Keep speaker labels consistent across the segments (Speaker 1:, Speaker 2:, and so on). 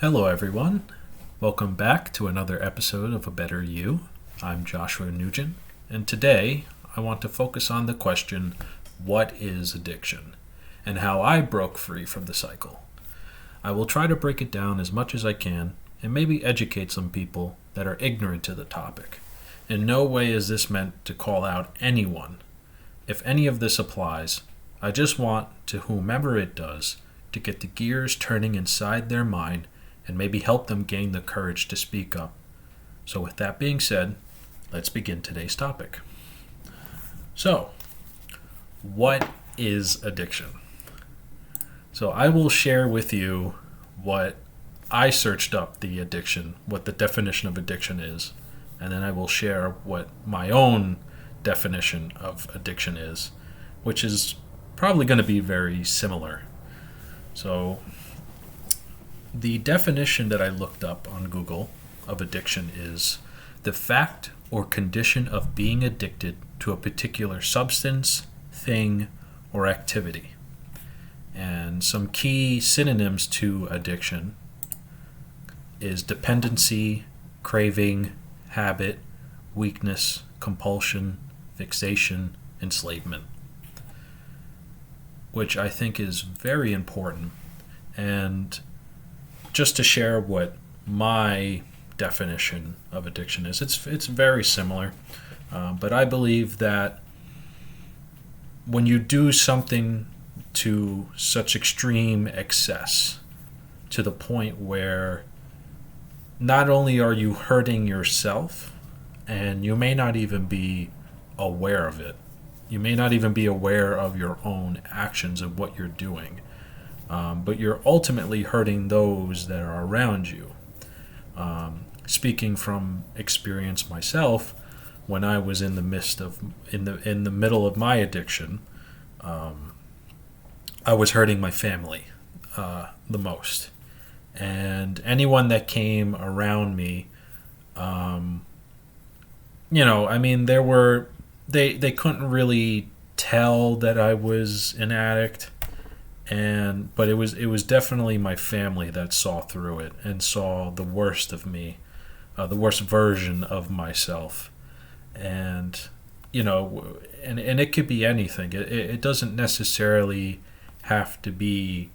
Speaker 1: Hello, everyone. Welcome back to another episode of A Better You. I'm Joshua Nugent, and today I want to focus on the question, what is addiction, and how I broke free from the cycle. I will try to break it down as much as I can and maybe educate some people that are ignorant to the topic. In no way is this meant to call out anyone. If any of this applies, I just want, to whomever it does, to get the gears turning inside their mind and maybe help them gain the courage to speak up. So with that being said, let's begin today's topic. So, what is addiction? So I will share with you what I searched up what the definition of addiction is, and then I will share what my own definition of addiction is, which is probably going to be very similar. So, the definition that I looked up on Google of addiction is the fact or condition of being addicted to a particular substance, thing, or activity. And some key synonyms to addiction is dependency, craving, habit, weakness, compulsion, fixation, enslavement, which I think is very important. And just to share what my definition of addiction is, it's very similar, but I believe that when you do something to such extreme excess, to the point where not only are you hurting yourself, and you may not even be aware of it, you may not even be aware of your own actions of what you're doing, but you're ultimately hurting those that are around you. Speaking from experience myself, when I was in the middle of my addiction, I was hurting my family the most, and anyone that came around me, they couldn't really tell that I was an addict. But it was definitely my family that saw through it and saw the worst of me, the worst version of myself, and and it could be anything. It doesn't necessarily have to be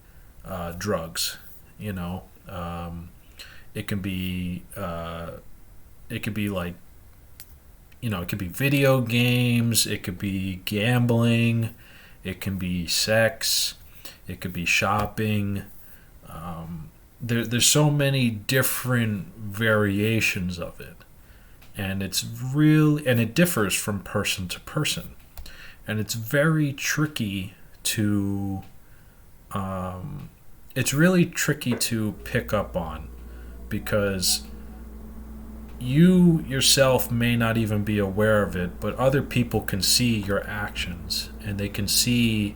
Speaker 1: drugs. It can be like it could be video games. It could be gambling. It can be sex. It could be shopping. There's so many different variations of it, and it differs from person to person, and it's very tricky to. It's really tricky to pick up on, because you yourself may not even be aware of it, but other people can see your actions, and they can see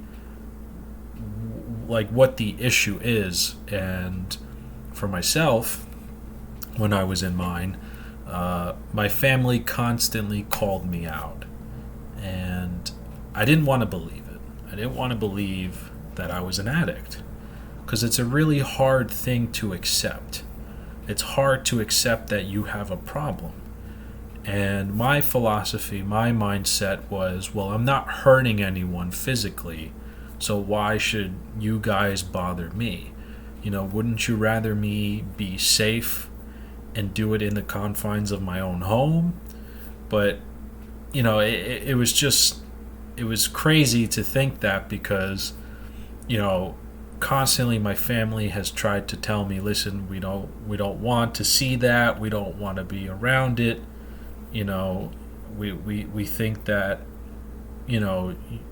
Speaker 1: like what the issue is. And for myself, when I was in mine, my family constantly called me out, and I didn't want to believe it. I didn't want to believe that I was an addict, because it's a really hard thing to accept. It's hard to accept that you have a problem. And my philosophy, my mindset was, well, I'm not hurting anyone physically, so why should you guys bother me? Wouldn't you rather me be safe and do it in the confines of my own home? But, it was crazy to think that, because, constantly my family has tried to tell me, listen, we don't want to see that. We don't want to be around it. We think that,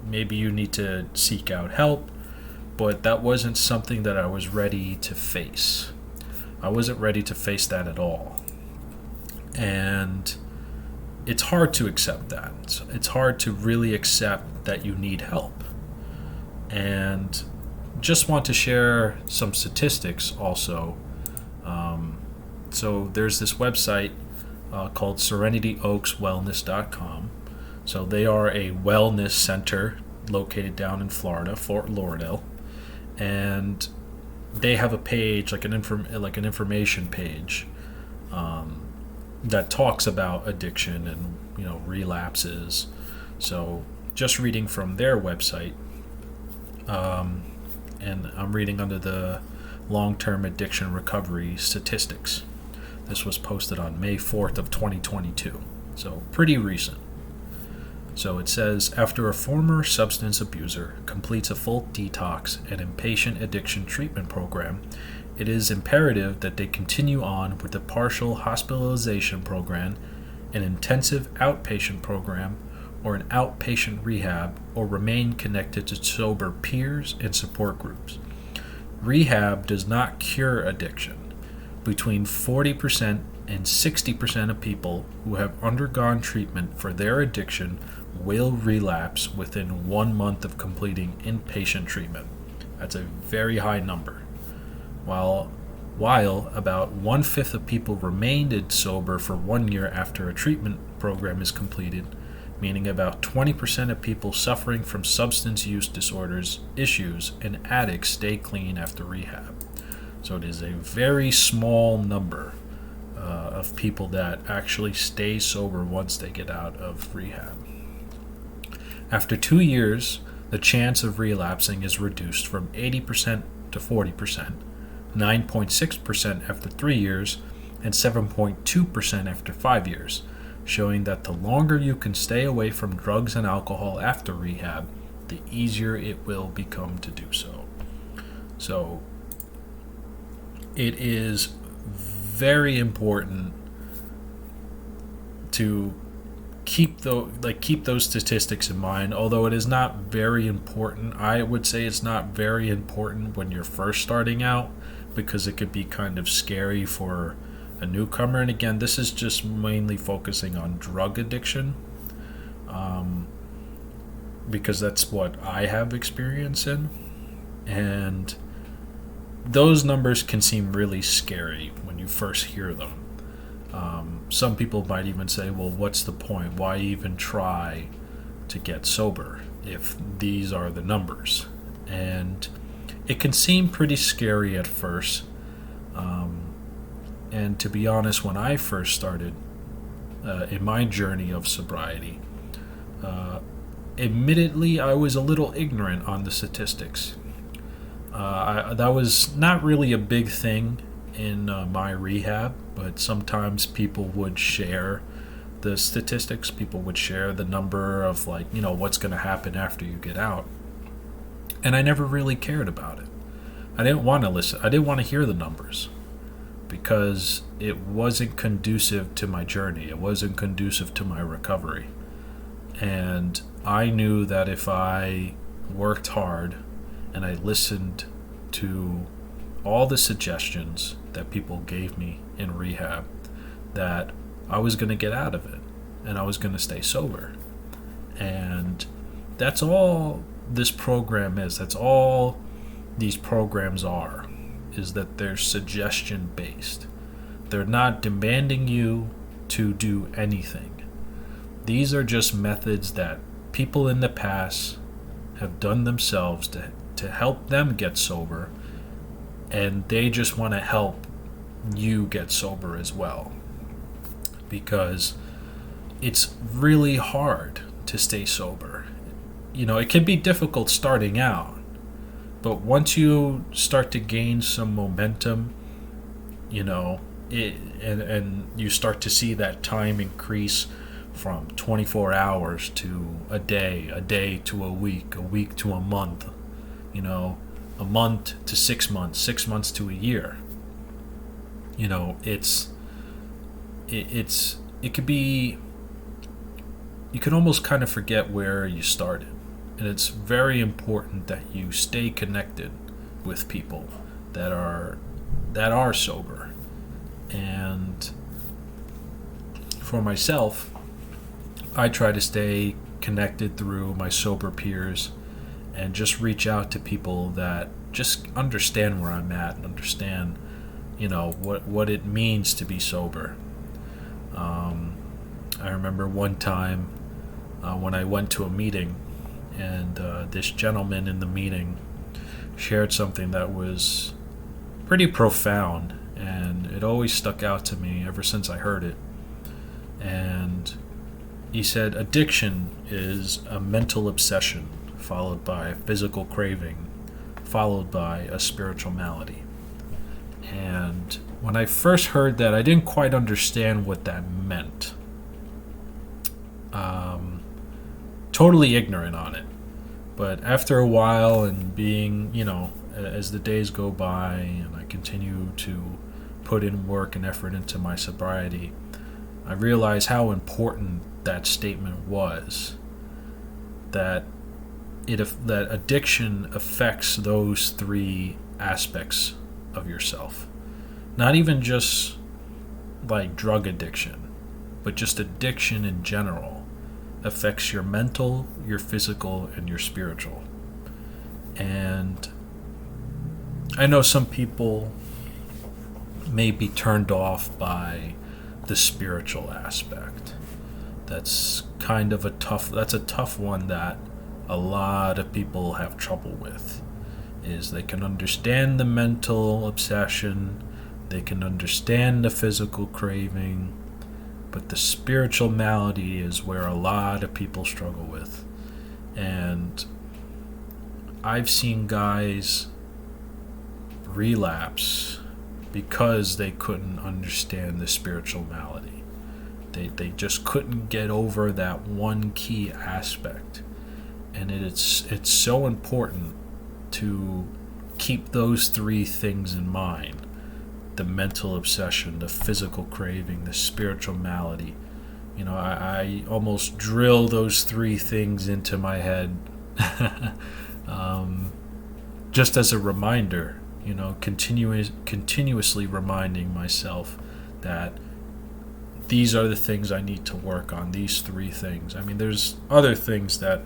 Speaker 1: maybe you need to seek out help, but that wasn't something that I was ready to face. I wasn't ready to face that at all. And it's hard to accept that. It's hard to really accept that you need help. And just want to share some statistics also. So there's this website called SerenityOaksWellness.com. So they are a wellness center located down in Florida, Fort Lauderdale. And they have a page, like an information page, that talks about addiction and relapses. So just reading from their website, and I'm reading under the long-term addiction recovery statistics. This was posted on May 4th of 2022, so pretty recent. So it says, after a former substance abuser completes a full detox and inpatient addiction treatment program, it is imperative that they continue on with a partial hospitalization program, an intensive outpatient program, or an outpatient rehab, or remain connected to sober peers and support groups. Rehab does not cure addiction. Between 40% and 60% of people who have undergone treatment for their addiction will relapse within 1 month of completing inpatient treatment. That's a very high number. While about 1/5 of people remained sober for 1 year after a treatment program is completed, meaning about 20% of people suffering from substance use disorders, issues, and addicts stay clean after rehab. So it is a very small number of people that actually stay sober once they get out of rehab. After 2 years, the chance of relapsing is reduced from 80% to 40%, 9.6% after 3 years, and 7.2% after 5 years, showing that the longer you can stay away from drugs and alcohol after rehab, the easier it will become to do so. So it is very important to keep those statistics in mind. Although it is not very important, I would say it's not very important when you're first starting out, because it could be kind of scary for a newcomer. And again, this is just mainly focusing on drug addiction, because that's what I have experience in, and those numbers can seem really scary when you first hear them. Some people might even say, well, what's the point? Why even try to get sober if these are the numbers? And it can seem pretty scary at first. And to be honest, when I first started in my journey of sobriety, admittedly, I was a little ignorant on the statistics. That was not really a big thing in my rehab, but sometimes people would share the statistics. People would share the number of what's going to happen after you get out. And I never really cared about it. I didn't want to listen. I didn't want to hear the numbers because it wasn't conducive to my journey. It wasn't conducive to my recovery. And I knew that if I worked hard and I listened to all the suggestions that people gave me in rehab, that I was going to get out of it and I was going to stay sober. And that's all this program is. That's all these programs are, is that they're suggestion based. They're not demanding you to do anything. These are just methods that people in the past have done themselves to help them get sober, and they just want to help you get sober as well, because it's really hard to stay sober. It can be difficult starting out, but once you start to gain some momentum, and you start to see that time increase from 24 hours to a day to a week to a month, a month to 6 months, 6 months to a year. It could be, you could almost kind of forget where you started. And it's very important that you stay connected with people that are sober. And for myself, I try to stay connected through my sober peers and just reach out to people that just understand where I'm at and understand, what it means to be sober. I remember one time when I went to a meeting, and this gentleman in the meeting shared something that was pretty profound, and it always stuck out to me ever since I heard it. And he said, addiction is a mental obsession followed by a physical craving, followed by a spiritual malady. And when I first heard that, I didn't quite understand what that meant. Totally ignorant on it. But after a while, and being, as the days go by and I continue to put in work and effort into my sobriety, I realize how important that statement was. That that addiction affects those three aspects of yourself. Not even just like drug addiction, but just addiction in general affects your mental, your physical, and your spiritual. And I know some people may be turned off by the spiritual aspect. That's kind of a tough one that a lot of people have trouble with. Is they can understand the mental obsession, they can understand the physical craving, but the spiritual malady is where a lot of people struggle with. And I've seen guys relapse because they couldn't understand the spiritual malady. They just couldn't get over that one key aspect. And it's so important to keep those three things in mind: the mental obsession, the physical craving, the spiritual malady. I almost drill those three things into my head just as a reminder, continuously reminding myself that these are the things I need to work on, these three things. I mean, there's other things that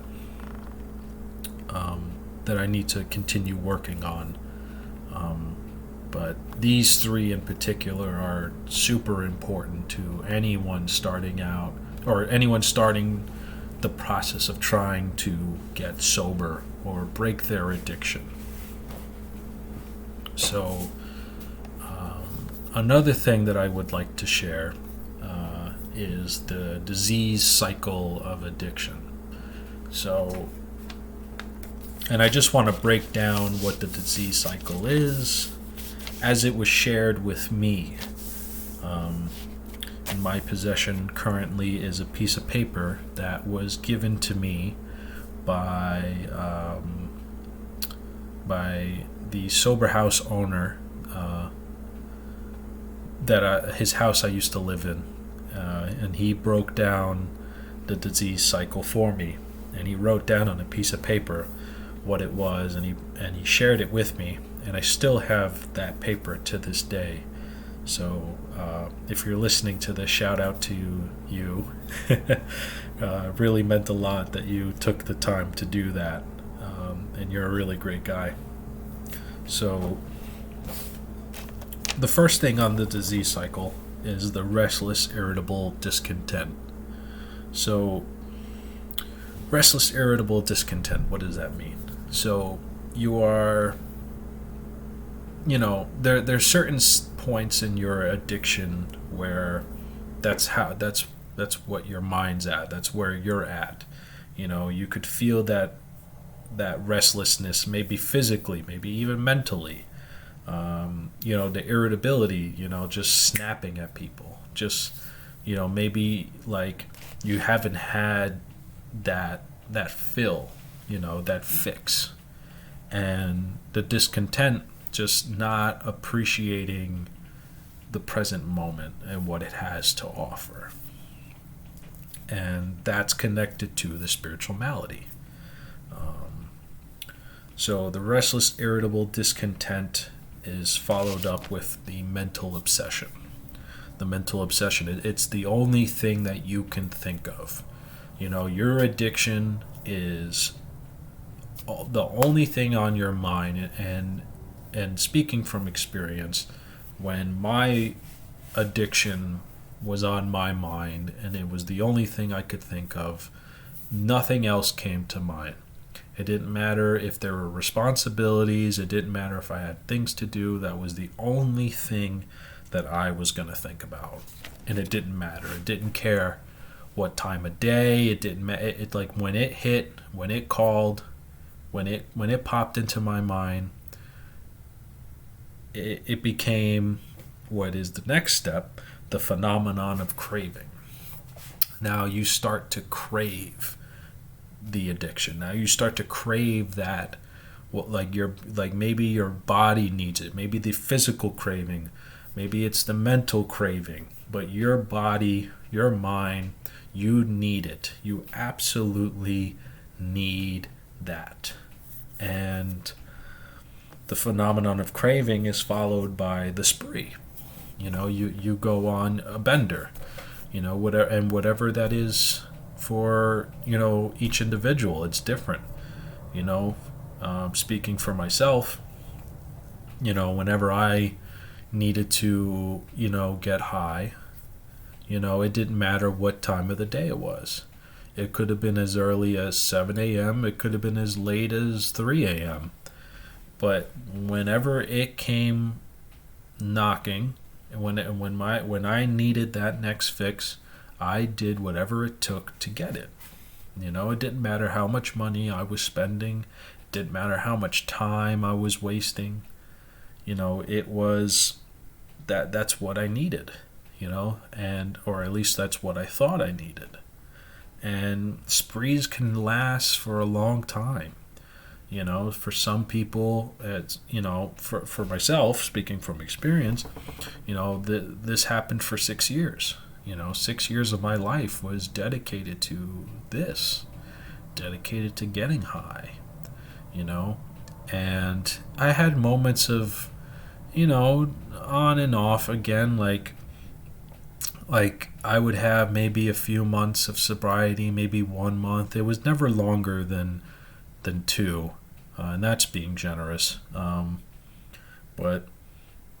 Speaker 1: I need to continue working on. But these three in particular are super important to anyone starting out, or anyone starting the process of trying to get sober or break their addiction. So, another thing that I would like to share is the disease cycle of addiction. So, and I just want to break down what the disease cycle is, as it was shared with me. In my possession currently is a piece of paper that was given to me by the sober house owner his house I used to live in, and he broke down the disease cycle for me, and he wrote down on a piece of paper what it was, and he shared it with me, and I still have that paper to this day. So if you're listening to this, shout out to you. Really meant a lot that you took the time to do that, and you're a really great guy. So the first thing on the disease cycle is the restless, irritable discontent. So restless, irritable discontent, what does that mean? So you are, there's certain points in your addiction where that's what your mind's at. That's where you're at. You could feel that restlessness, maybe physically, maybe even mentally. The irritability, just snapping at people. Just, maybe like you haven't had that fill, that fix. And the discontent, just not appreciating the present moment and what it has to offer. And that's connected to the spiritual malady. So the restless, irritable discontent is followed up with the mental obsession. The mental obsession, it's the only thing that you can think of. Your addiction is the only thing on your mind. And speaking from experience, when my addiction was on my mind and it was the only thing I could think of, nothing else came to mind. It didn't matter if there were responsibilities. It didn't matter if I had things to do. That was the only thing that I was going to think about. And it didn't matter. It didn't care what time of day. It didn't matter. It like when it hit, when it called, when it popped into my mind, it became what is the next step, the phenomenon of craving. Now you start to crave the addiction. Now you start to crave that, like maybe your body needs it, maybe the physical craving, maybe it's the mental craving, but your body, your mind, you need it. You absolutely need that. And the phenomenon of craving is followed by the spree. You go on a bender, whatever that is for, each individual, it's different. Speaking for myself, whenever I needed to, get high, it didn't matter what time of the day it was. It could have been as early as 7 a.m. It could have been as late as 3 a.m. But whenever it came knocking, and when I needed that next fix, I did whatever it took to get it. It didn't matter how much money I was spending. It didn't matter how much time I was wasting. It was that's what I needed, or at least that's what I thought I needed. And sprees can last for a long time. For some people, it's, for myself, speaking from experience, this happened for 6 years. 6 years of my life was dedicated to this, dedicated to getting high, and I had moments of, on and off again, like I would have maybe a few months of sobriety, maybe 1 month. It was never longer than 2, and that's being generous. But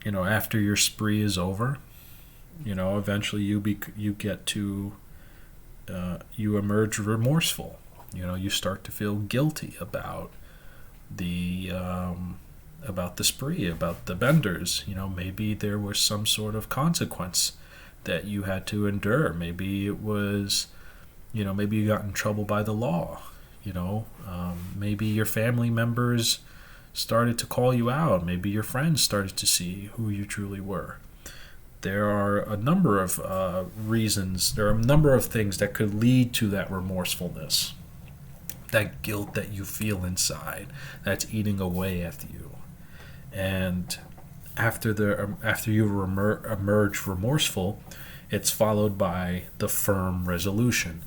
Speaker 1: after your spree is over, eventually you get to you emerge remorseful. You start to feel guilty about the spree, about the benders. Maybe there was some sort of consequence that you had to endure. Maybe it was, maybe you got in trouble by the law. Maybe your family members started to call you out. Maybe your friends started to see who you truly were. There are a number of reasons. There are a number of things that could lead to that remorsefulness, that guilt that you feel inside, that's eating away at you. And after you emerge remorseful, it's followed by the firm resolution.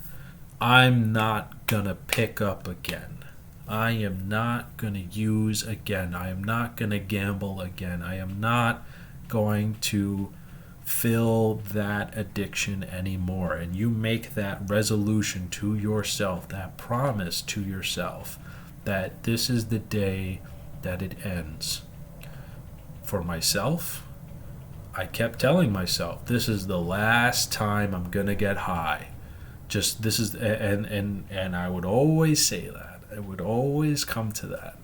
Speaker 1: I'm not going to pick up again. I am not going to use again. I am not going to gamble again. I am not going to fill that addiction anymore. And you make that resolution to yourself, that promise to yourself, that this is the day that it ends. For myself, I kept telling myself, this is the last time I'm going to get high. Just this is, and I would always say that. It would always come to that.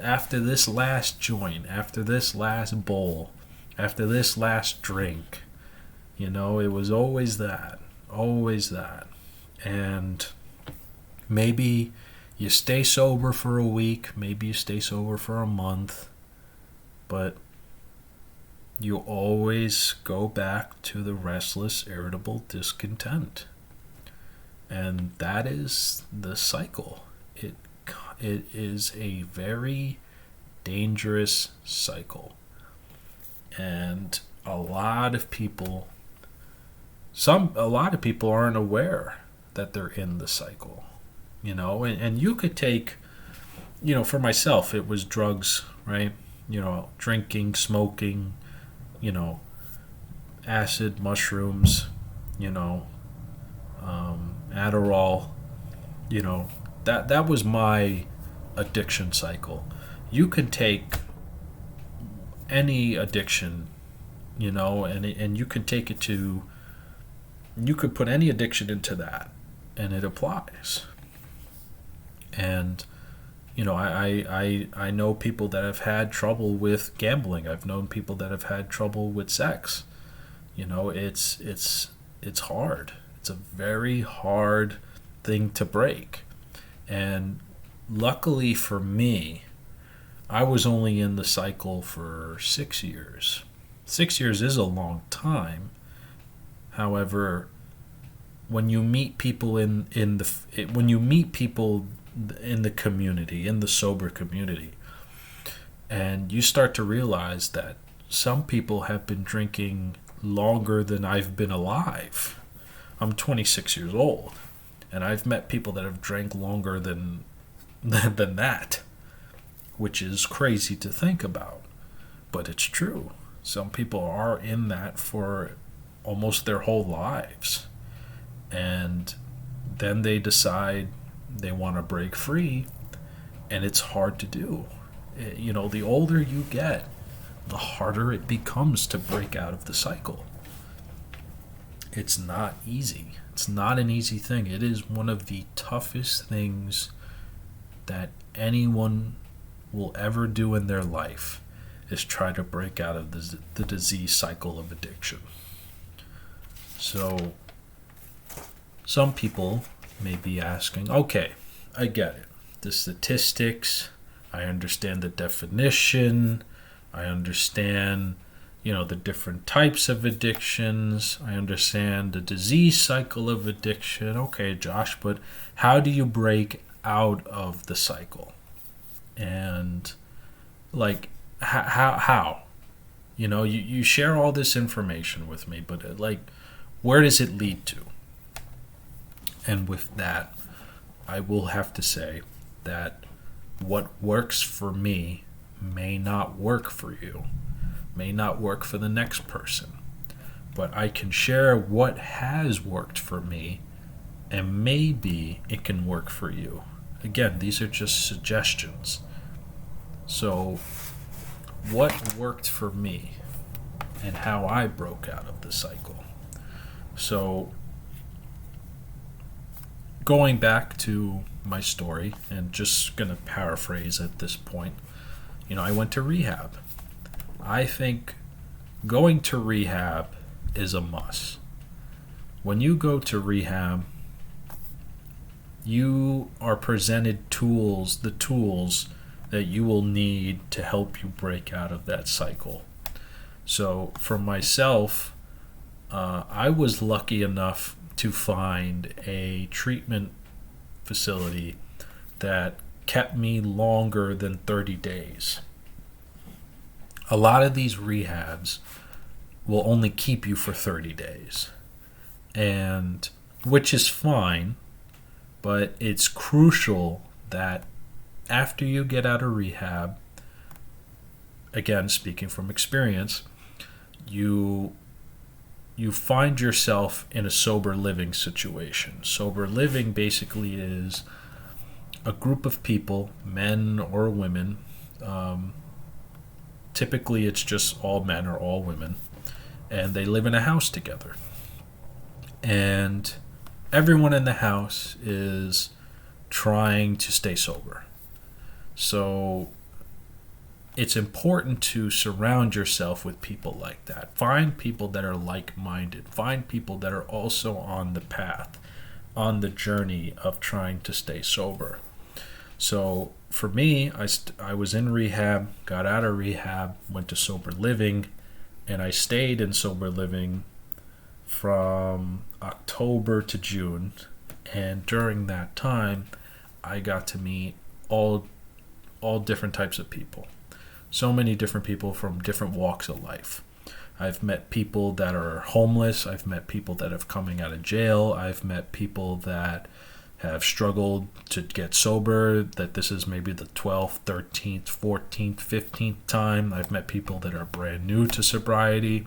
Speaker 1: After this last joint, after this last bowl, after this last drink, it was always that. And maybe you stay sober for a week, maybe you stay sober for a month, but you always go back to the restless, irritable discontent. And that is the cycle. It is a very dangerous cycle. And a lot of people aren't aware that they're in the cycle. And you could take, for myself, it was drugs, right? Drinking, smoking, acid, mushrooms, Adderall, that was my addiction cycle. You can take any addiction, and you could take it to, you could put any addiction into that, and it applies. And I know people that have had trouble with gambling. I've known people that have had trouble with sex. It's hard. It's a very hard thing to break. And luckily for me, I was only in the cycle for 6 years. 6 years is a long time. However, when you meet people when you meet people in the community, in the sober community, and you start to realize that some people have been drinking longer than I've been alive. I'm 26 years old, and I've met people that have drank longer than than that, which is crazy to think about, but it's true. Some people are in that for almost their whole lives, and then they decide they want to break free, and it's hard to do. The older you get, the harder it becomes to break out of the cycle. It's not easy. It's not an easy thing. It is one of the toughest things that anyone will ever do in their life, is try to break out of the disease cycle of addiction. So some people may be asking, okay, I get it. The statistics, I understand the definition, I understand, the different types of addictions, I understand the disease cycle of addiction. Okay, Josh, but how do you break out of the cycle? And how? You share all this information with me, but where does it lead to? And with that, I will have to say that what works for me may not work for you, may not work for the next person. But I can share what has worked for me, and maybe it can work for you. Again, these are just suggestions. So, what worked for me and how I broke out of the cycle. So, going back to my story, and just going to paraphrase at this point, I went to rehab. I think going to rehab is a must. When you go to rehab, you are presented the tools that you will need to help you break out of that cycle. So for myself, I was lucky enough to find a treatment facility that kept me longer than 30 days. A lot of these rehabs will only keep you for 30 days, and which is fine, but it's crucial that after you get out of rehab, again, speaking from experience, you find yourself in a sober living situation. Sober living basically is a group of people, men or women. Typically, it's just all men or all women, and they live in a house together. And everyone in the house is trying to stay sober. So it's important to surround yourself with people like that. Find people that are like-minded. Find people that are also on the path, on the journey of trying to stay sober. So for me, I was in rehab, got out of rehab, went to sober living, and I stayed in sober living from October to June. And during that time, I got to meet all different types of people. So many different people from different walks of life. I've met people that are homeless. I've met people that have coming out of jail. I've met people that have struggled to get sober, that this is maybe the 12th, 13th, 14th, 15th time. I've met people that are brand new to sobriety.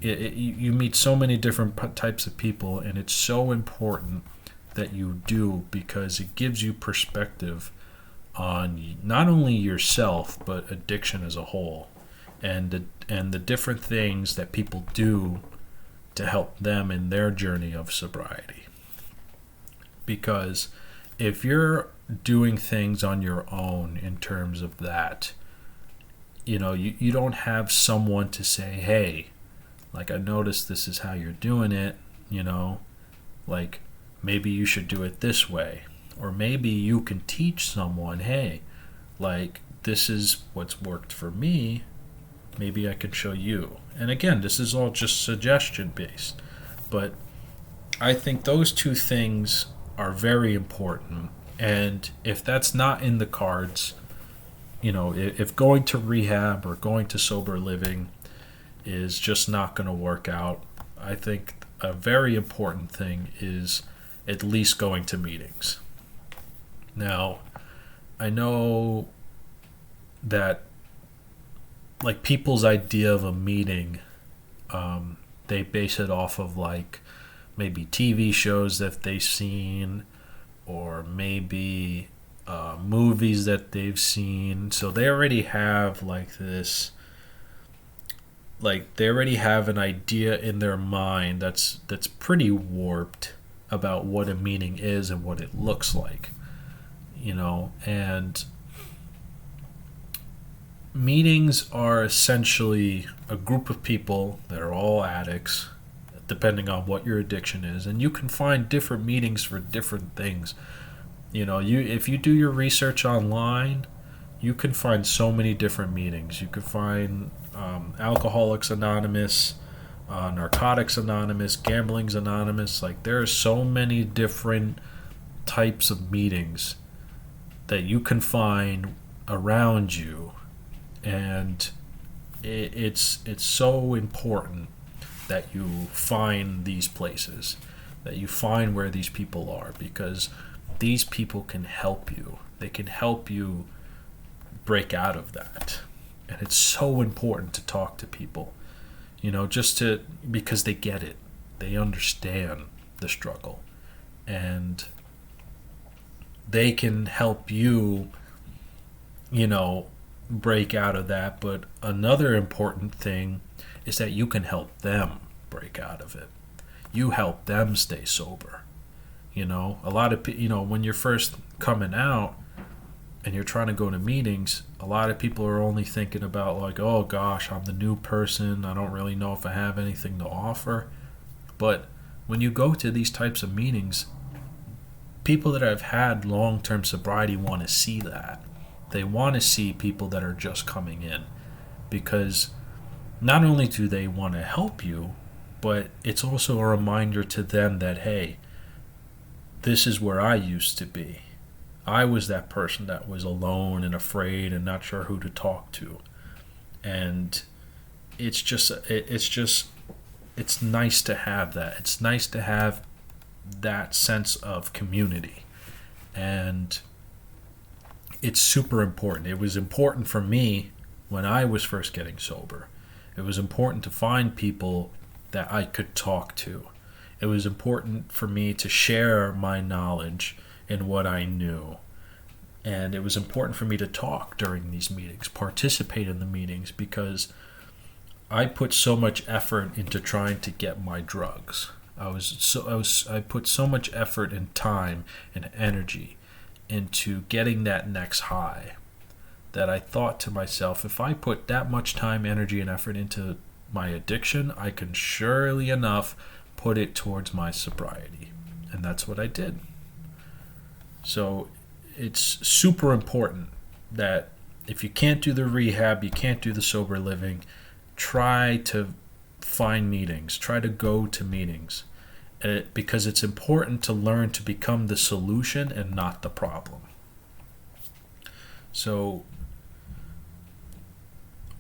Speaker 1: You meet so many different types of people, and it's so important that you do, because it gives you perspective on not only yourself but addiction as a whole, and the different things that people do to help them in their journey of sobriety. Because if you're doing things on your own in terms of that. You don't have someone to say, hey, like, I noticed this is how you're doing it, like, maybe you should do it this way. Or maybe you can teach someone, hey, like, this is what's worked for me. Maybe I can show you. And again, this is all just suggestion based. But I think those two things are very important. And if that's not in the cards, if going to rehab or going to sober living is just not going to work out, I think a very important thing is at least going to meetings. Now, I know that, like, people's idea of a meeting, they base it off of, like, maybe TV shows that they've seen, or maybe movies that they've seen. So they already have, like, this, like, they already have an idea in their mind that's pretty warped about what a meeting is and what it looks like, and meetings are essentially a group of people that are all addicts, depending on what your addiction is, and you can find different meetings for different things. If you do your research online, you can find so many different meetings. You can find Alcoholics Anonymous, Narcotics Anonymous, Gambling's Anonymous. Like, there are so many different types of meetings that you can find around you, and it's so important that you find these places, that you find where these people are, because these people can help you. They can help you break out of that. And it's so important to talk to people, because they get it. They understand the struggle. And they can help you, break out of that. But another important thing is that you can help them break out of it. You help them stay sober. A lot of when you're first coming out and you're trying to go to meetings, a lot of people are only thinking about, like, oh gosh, I'm the new person, I don't really know if I have anything to offer. But when you go to these types of meetings, people that have had long-term sobriety want to see that. They want to see people that are just coming in, because not only do they want to help you, but it's also a reminder to them that, hey, this is where I used to be. I was that person that was alone and afraid and not sure who to talk to. And it's nice to have that. It's nice to have that sense of community. And it's super important. It was important for me when I was first getting sober. It was important to find people that I could talk to. It was important for me to share my knowledge and what I knew. And it was important for me to talk during these meetings, participate in the meetings, because I put so much effort into trying to get my drugs. I put so much effort and time and energy into getting that next high, that I thought to myself, if I put that much time, energy, and effort into my addiction, I can surely enough put it towards my sobriety. And that's what I did. So it's super important that if you can't do the rehab, you can't do the sober living, try to find meetings, try to go to meetings, because it's important to learn to become the solution and not the problem. So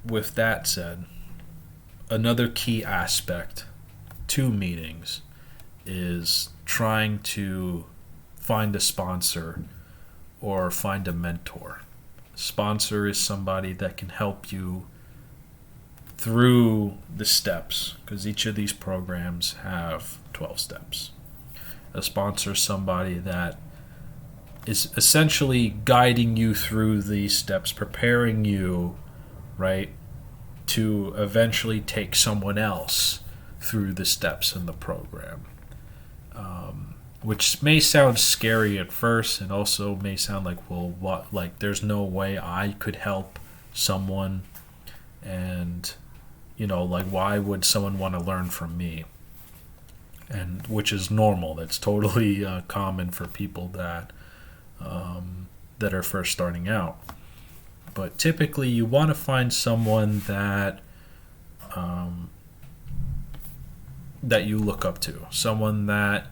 Speaker 1: with that said, another key aspect to meetings is trying to find a sponsor or find a mentor. A sponsor is somebody that can help you through the steps, because each of these programs have 12 steps. A sponsor is somebody that is essentially guiding you through these steps, preparing you, right, to eventually take someone else through the steps in the program. which may sound scary at first, and also may sound like, well, what? Like, there's no way I could help someone, and like, why would someone want to learn from me? And which is normal. That's totally common for people that are first starting out. But typically, you want to find someone that that you look up to, someone that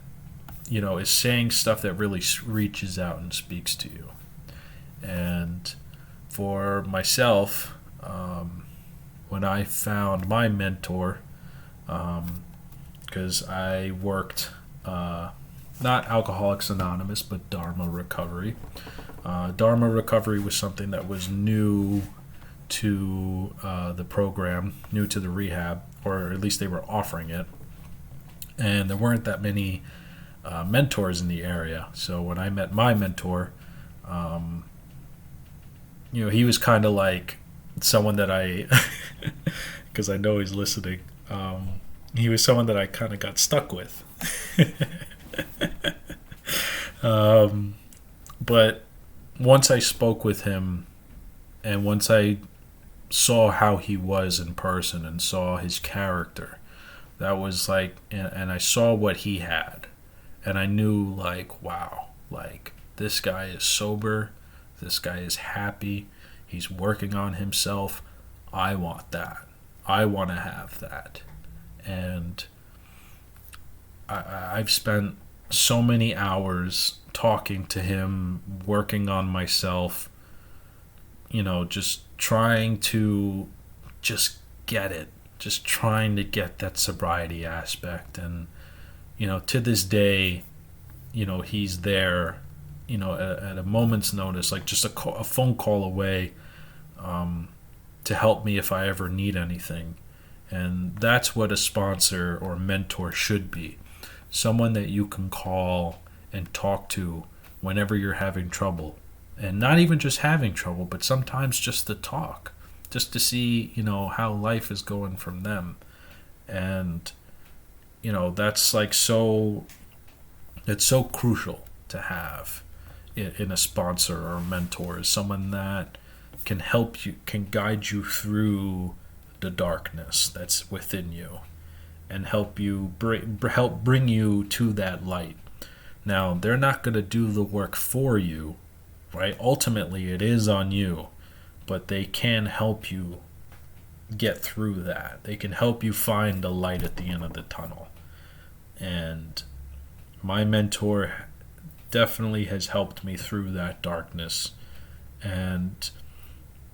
Speaker 1: is saying stuff that really reaches out and speaks to you. And for myself, when I found my mentor, because I worked not Alcoholics Anonymous, but Dharma Recovery. Dharma Recovery was something that was new to the program, new to the rehab, or at least they were offering it. And there weren't that many mentors in the area. So when I met my mentor, he was kind of like someone that I, because I know he's listening, he was someone that I kind of got stuck with. But once I spoke with him, and once I saw how he was in person and saw his character, that was like, and I saw what he had, and I knew, like, wow, like, this guy is sober, this guy is happy, he's working on himself. I want that. I want to have that. And I've spent so many hours talking to him, working on myself, just trying to just get it, just trying to get that sobriety aspect. And, to this day, he's there, at a moment's notice, like just a phone call away, to help me if I ever need anything. And that's what a sponsor or mentor should be. Someone that you can call and talk to whenever you're having trouble. And not even just having trouble, but sometimes just to talk. Just to see, how life is going from them. And, that's like it's so crucial to have in a sponsor or a mentor, is someone that can help you, can guide you through the darkness that's within you, and help bring you to that light. Now, they're not going to do the work for you, right? Ultimately, it is on you, but they can help you get through that. They can help you find the light at the end of the tunnel. And my mentor definitely has helped me through that darkness. And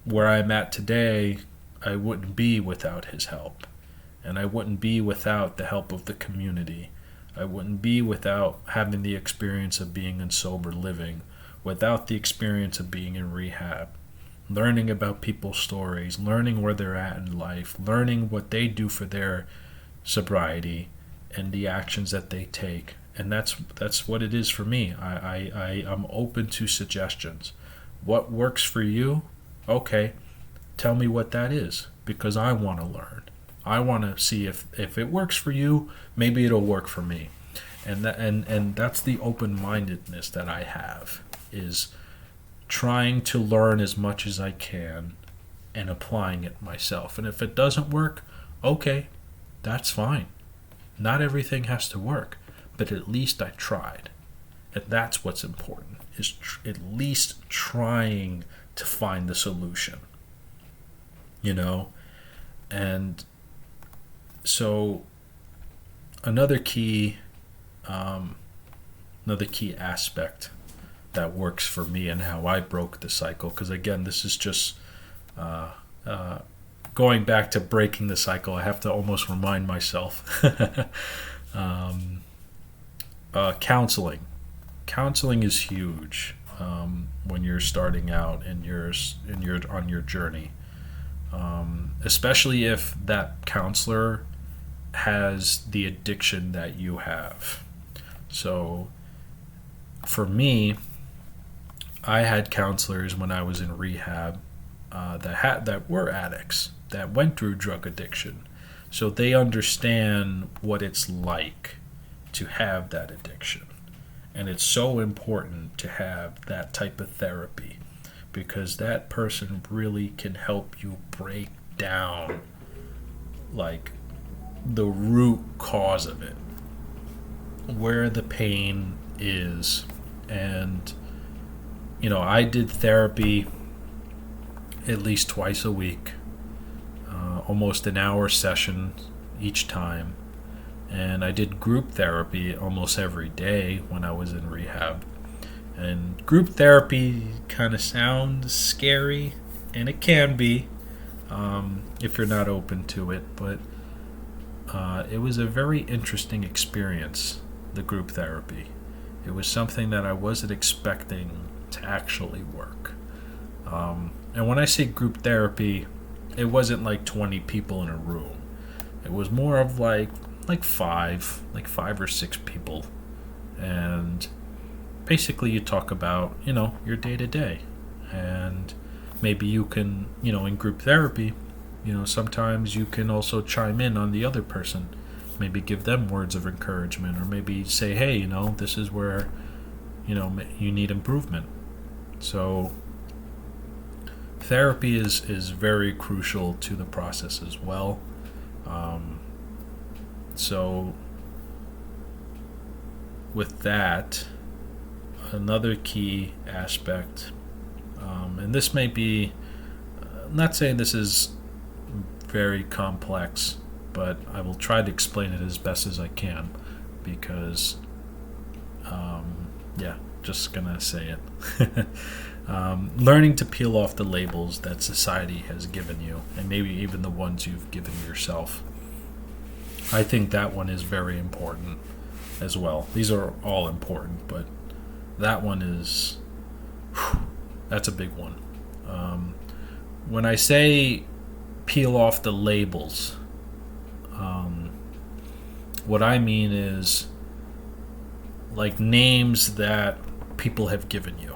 Speaker 1: where I'm at today, I wouldn't be without his help. And I wouldn't be without the help of the community. I wouldn't be without having the experience of being in sober living, without the experience of being in rehab, learning about people's stories, learning where they're at in life, learning what they do for their sobriety and the actions that they take. And that's what it is for me. I'm open to suggestions. What works for you? Okay, tell me what that is, because I want to learn. I want to see if it works for you, maybe it'll work for me. And that's the open-mindedness that I have, is trying to learn as much as I can and applying it myself. And if it doesn't work, okay, that's fine. Not everything has to work, but at least I tried. And that's what's important, is at least trying to find the solution. And so another key aspect that works for me and how I broke the cycle, because again, this is just going back to breaking the cycle. I have to almost remind myself. Counseling is huge when you're starting out and you're on your journey, especially if that counselor has the addiction that you have. So for me, I had counselors when I was in rehab that were addicts, that went through drug addiction. So they understand what it's like to have that addiction. And it's so important to have that type of therapy because that person really can help you break down like the root cause of it, where the pain is. And I did therapy at least twice a week, almost an hour session each time. And I did group therapy almost every day when I was in rehab. And group therapy kind of sounds scary, and it can be if you're not open to it. But it was a very interesting experience, the group therapy. It was something that I wasn't expecting to actually work. And when I say group therapy, it wasn't like 20 people in a room. It was more of like five or six people. And basically you talk about, your day to day. And maybe you can, in group therapy, sometimes you can also chime in on the other person. Maybe give them words of encouragement, or maybe say, hey, this is where, you need improvement. So therapy is very crucial to the process as well. So with that, another key aspect, and this may be, I'm not saying this is very complex, but I will try to explain it as best as I can because, just gonna say it. Learning to peel off the labels that society has given you, and maybe even the ones you've given yourself. I think that one is very important as well. These are all important, but that one is, that's a big one. When I say peel off the labels, what I mean is like names that people have given you,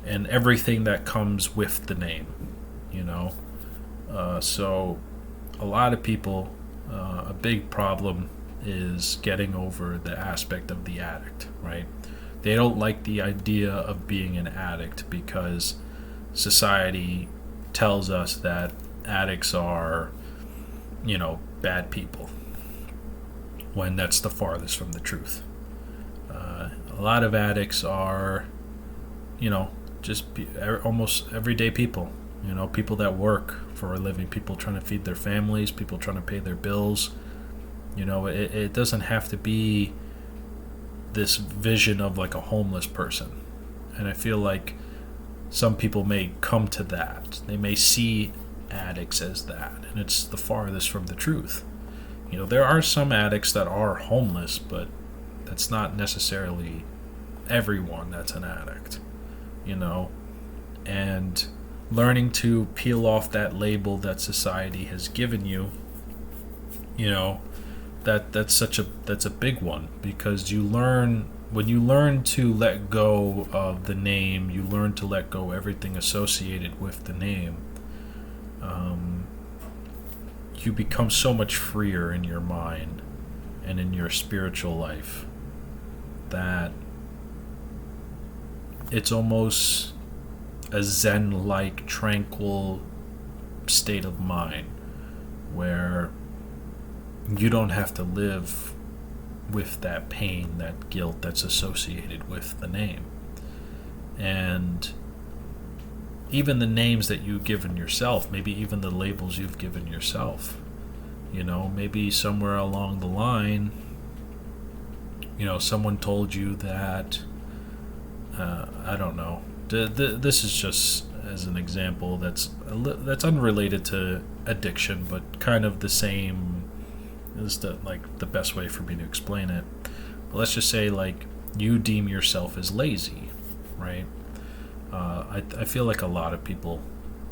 Speaker 1: and everything that comes with the name, so a lot of people, a big problem is getting over the aspect of the addict, right? They don't like the idea of being an addict because society tells us that addicts are, bad people, when that's the farthest from the truth. A lot of addicts are, just almost everyday people, people that work for a living, people trying to feed their families, people trying to pay their bills. It doesn't have to be this vision of like a homeless person. And I feel like some people may come to that. They may see addicts as that, and it's the farthest from the truth. There are some addicts that are homeless, but that's not necessarily everyone that's an addict, and learning to peel off that label that society has given you, that's a big one, because when you learn to let go of the name, you learn to let go everything associated with the name. You become so much freer in your mind and in your spiritual life that it's almost a Zen-like, tranquil state of mind where you don't have to live with that pain, that guilt that's associated with the name. And even the names that you've given yourself, maybe even the labels you've given yourself, maybe somewhere along the line, someone told you that, I don't know, this is just as an example that's unrelated to addiction, but kind of the same, is the best way for me to explain it. But let's just say like you deem yourself as lazy, right? I feel like a lot of people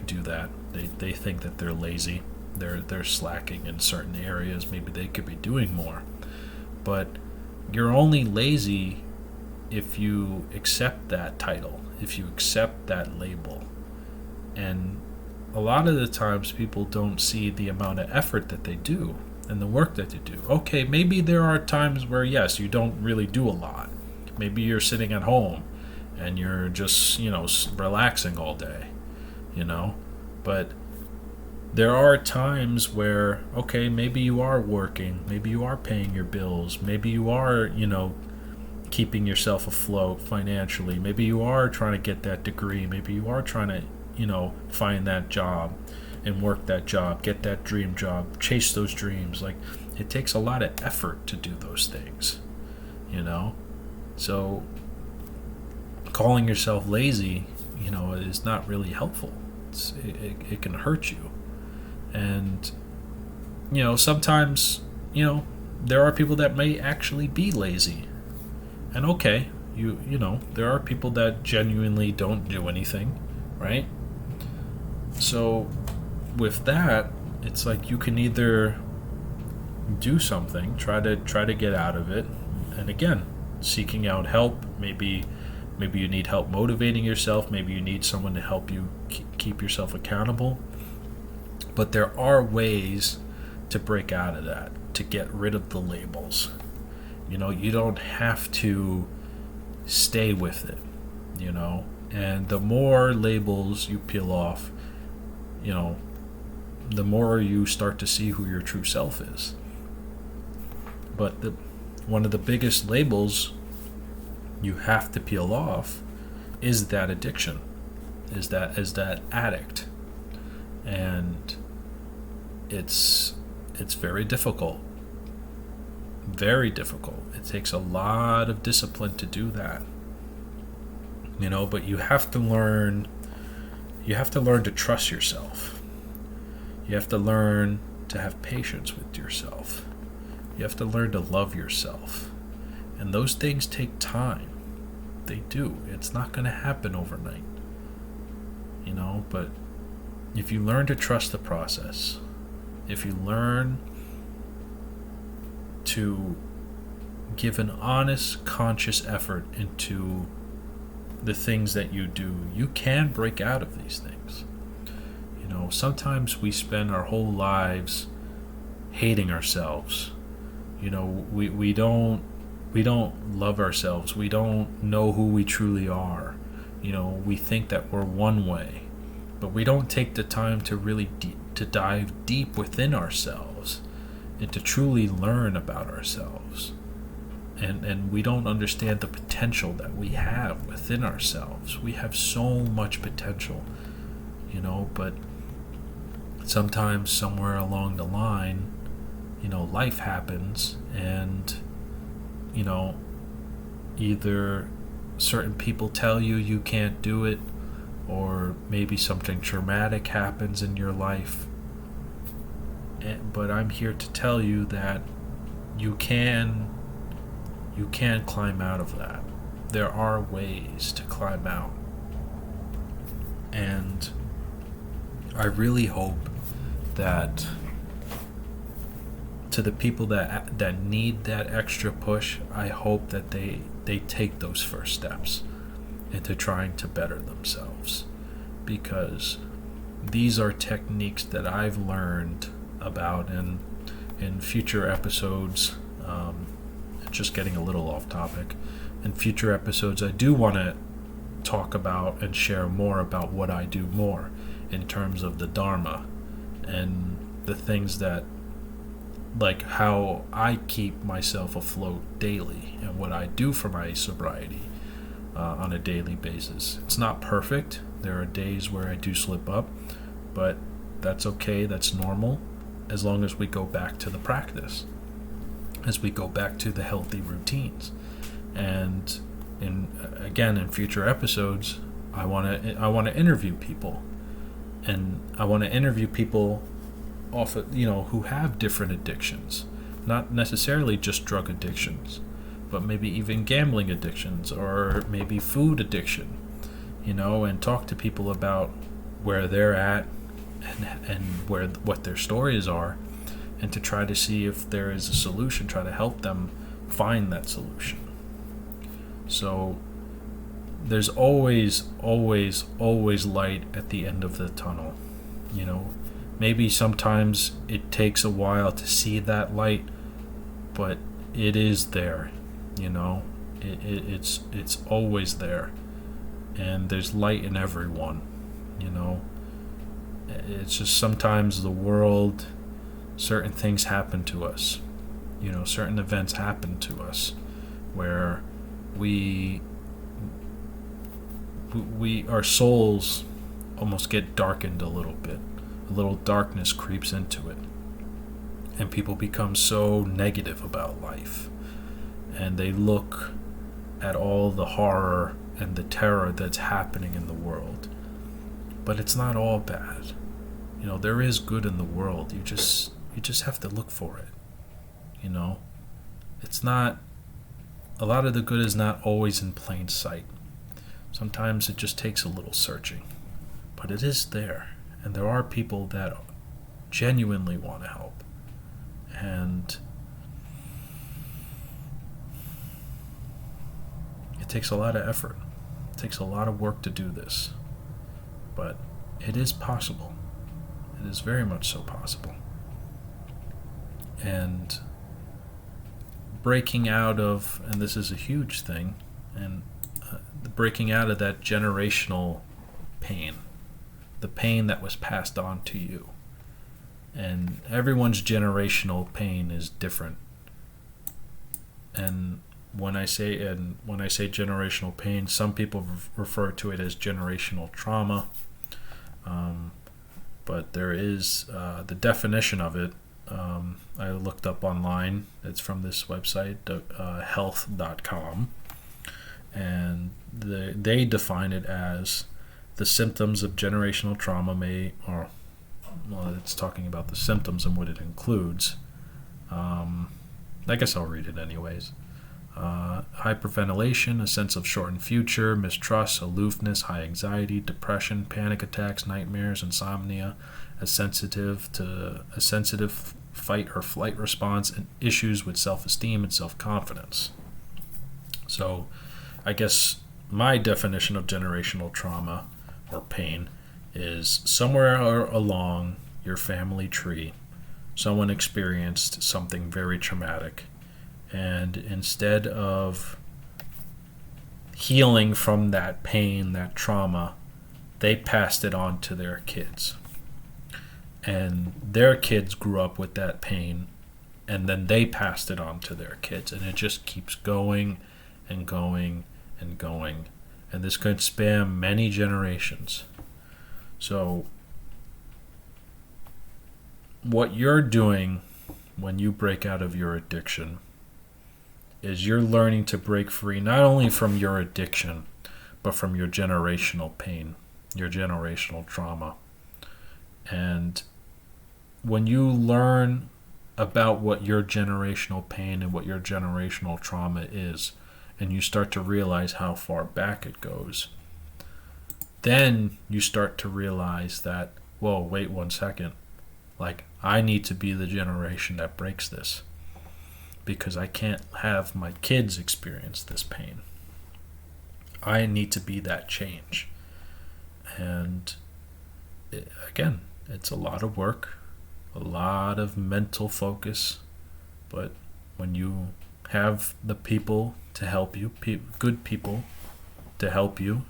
Speaker 1: do that. They think that they're lazy. They're slacking in certain areas. Maybe they could be doing more. But you're only lazy if you accept that title, if you accept that label. And a lot of the times people don't see the amount of effort that they do. and the work that you do. Okay, maybe there are times where, yes, you don't really do a lot. Maybe you're sitting at home and you're just, relaxing all day, But there are times where, okay, maybe you are working, maybe you are paying your bills, maybe you are, keeping yourself afloat financially, maybe you are trying to get that degree, maybe you are trying to, find that job and work that job, get that dream job, chase those dreams. Like, it takes a lot of effort to do those things, So calling yourself lazy, is not really helpful. It can hurt you. And, sometimes, there are people that may actually be lazy. And okay, there are people that genuinely don't do anything, right? So with that, it's like you can either do something, try to get out of it, and again, seeking out help. Maybe you need help motivating yourself. Maybe you need someone to help you keep yourself accountable. But there are ways to break out of that, to get rid of the labels. You don't have to stay with it, And the more labels you peel off, the more you start to see who your true self is. But one of the biggest labels you have to peel off is that addiction, is that addict. And it's very difficult. Very difficult. It takes a lot of discipline to do that. But you have to learn to trust yourself. You have to learn to have patience with yourself. You have to learn to love yourself. And those things take time. They do. It's not going to happen overnight. But if you learn to trust the process, if you learn to give an honest, conscious effort into the things that you do, you can break out of these things. Sometimes we spend our whole lives hating ourselves. We don't love ourselves. We don't know who we truly are. We think that we're one way, but we don't take the time to really to dive deep within ourselves and to truly learn about ourselves. And we don't understand the potential that we have within ourselves. We have so much potential, but sometimes somewhere along the line, life happens, and, either certain people tell you can't do it, or maybe something traumatic happens in your life. But I'm here to tell you that you can climb out of that. There are ways to climb out. And I really hope that to the people that need that extra push, I hope that they take those first steps into trying to better themselves. Because these are techniques that I've learned about in future episodes. Just getting a little off topic. In future episodes, I do want to talk about and share more about what I do more in terms of the Dharma and the things that, like how I keep myself afloat daily and what I do for my sobriety on a daily basis. It's not perfect. There are days where I do slip up, but that's okay. That's normal, as long as we go back to the practice, as we go back to the healthy routines. And in future episodes, I want to interview people, and I want to interview people who have different addictions, not necessarily just drug addictions, but maybe even gambling addictions, or maybe food addiction, and talk to people about where they're at and what their stories are, and to try to see if there is a solution, try to help them find that solution. So there's always light at the end of the tunnel. maybe sometimes it takes a while to see that light, but it is there, you know. It's always there, and there's light in everyone, you know. It's just sometimes the world, certain things happen to us, you know, certain events happen to us where we our souls almost get darkened a little bit. A little darkness creeps into it, and people become so negative about life, and they look at all the horror and the terror that's happening in the world. But it's not all bad. You know, there is good in the world. You just have to look for it. You know, it's not, a lot of the good is not always in plain sight. Sometimes it just takes a little searching, but it is there, and there are people that genuinely want to help. And it takes a lot of effort. It takes a lot of work to do this, but it is possible. It is very much so possible. And breaking out of, and this is a huge thing, and breaking out of that generational pain, the pain that was passed on to you. And everyone's generational pain is different. And when I say generational pain, some people refer to it as generational trauma. But there is the definition of it. I looked up online. It's from this website, health.com, and they define it as the symptoms of generational trauma it's talking about the symptoms and what it includes. I guess I'll read it anyways. Hyperventilation, a sense of shortened future, mistrust, aloofness, high anxiety, depression, panic attacks, nightmares, insomnia, a sensitive fight or flight response, and issues with self-esteem and self-confidence. So I guess my definition of generational trauma or pain is somewhere along your family tree, someone experienced something very traumatic, and instead of healing from that pain, that trauma, they passed it on to their kids. And their kids grew up with that pain, and then they passed it on to their kids, and it just keeps going and going and going. And this could span many generations. So what you're doing when you break out of your addiction is you're learning to break free not only from your addiction, but from your generational pain, your generational trauma. And when you learn about what your generational pain and what your generational trauma is, and you start to realize how far back it goes, then you start to realize that, whoa, wait 1 second. Like, I need to be the generation that breaks this, because I can't have my kids experience this pain. I need to be that change. And again, it's a lot of work, a lot of mental focus, but when you have the people to help you, good people to help you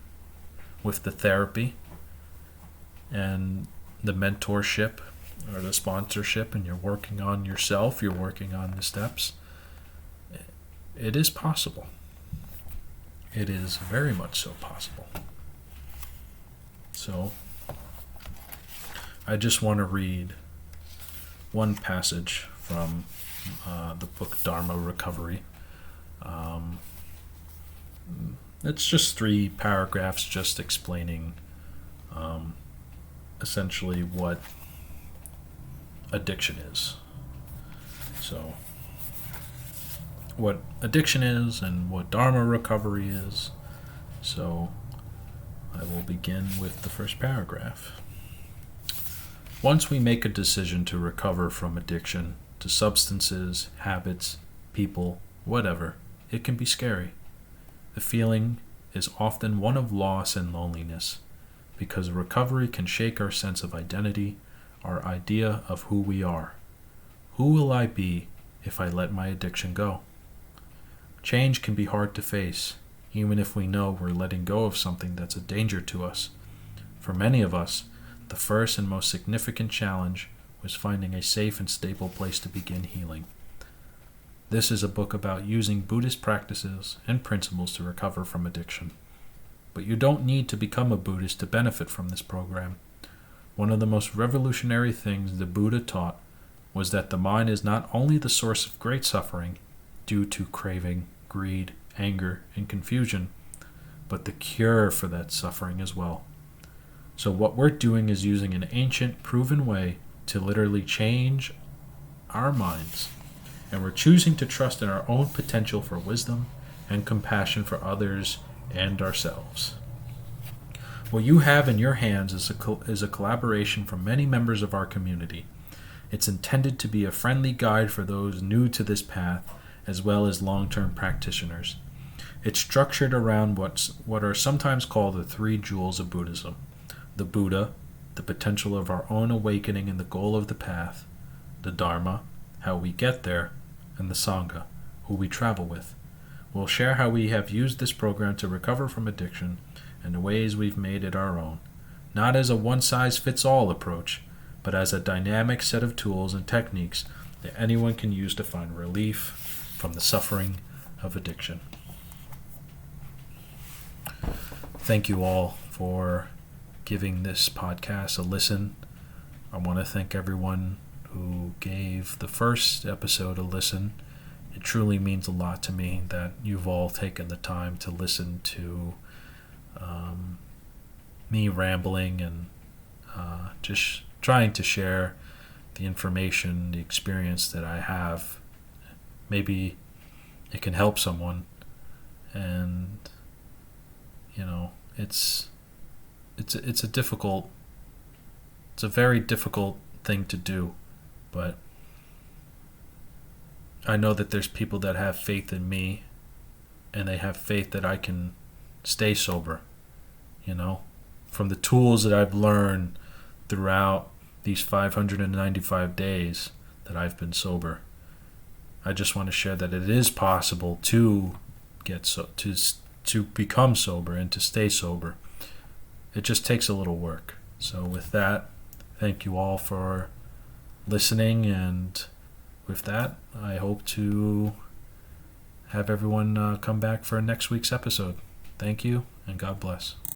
Speaker 1: with the therapy and the mentorship or the sponsorship, and you're working on yourself, you're working on the steps, it is possible. It is very much so possible. So I just want to read one passage from the book Dharma Recovery. It's just 3 paragraphs just explaining essentially what addiction is. So what addiction is and what Dharma recovery is. So I will begin with the first paragraph. Once we make a decision to recover from addiction to substances, habits, people, whatever, it can be scary. The feeling is often one of loss and loneliness, because recovery can shake our sense of identity, our idea of who we are. Who will I be if I let my addiction go? Change can be hard to face, even if we know we're letting go of something that's a danger to us. For many of us, the first and most significant challenge was finding a safe and stable place to begin healing. This is a book about using Buddhist practices and principles to recover from addiction. But you don't need to become a Buddhist to benefit from this program. One of the most revolutionary things the Buddha taught was that the mind is not only the source of great suffering due to craving, greed, anger, and confusion, but the cure for that suffering as well. So what we're doing is using an ancient, proven way to literally change our minds. And we're choosing to trust in our own potential for wisdom and compassion for others and ourselves. What you have in your hands is a collaboration from many members of our community. It's intended to be a friendly guide for those new to this path, as well as long-term practitioners. It's structured around what are sometimes called the 3 jewels of Buddhism: the Buddha, the potential of our own awakening and the goal of the path; the Dharma, how we get there; and the Sangha, who we travel with. We'll share how we have used this program to recover from addiction and the ways we've made it our own, not as a one-size-fits-all approach, but as a dynamic set of tools and techniques that anyone can use to find relief from the suffering of addiction. Thank you all for giving this podcast a listen. I want to thank everyone who gave the first episode a listen. It truly means a lot to me that you've all taken the time to listen to me rambling and just trying to share the information, the experience that I have. Maybe it can help someone, and it's a very difficult thing to do, but I know that there's people that have faith in me, and they have faith that I can stay sober, from the tools that I've learned throughout these 595 days that I've been sober. I just want to share that it is possible to to become sober and to stay sober. It just takes a little work. So with that, thank you all for listening, and with that, I hope to have everyone come back for next week's episode. Thank you, and God bless.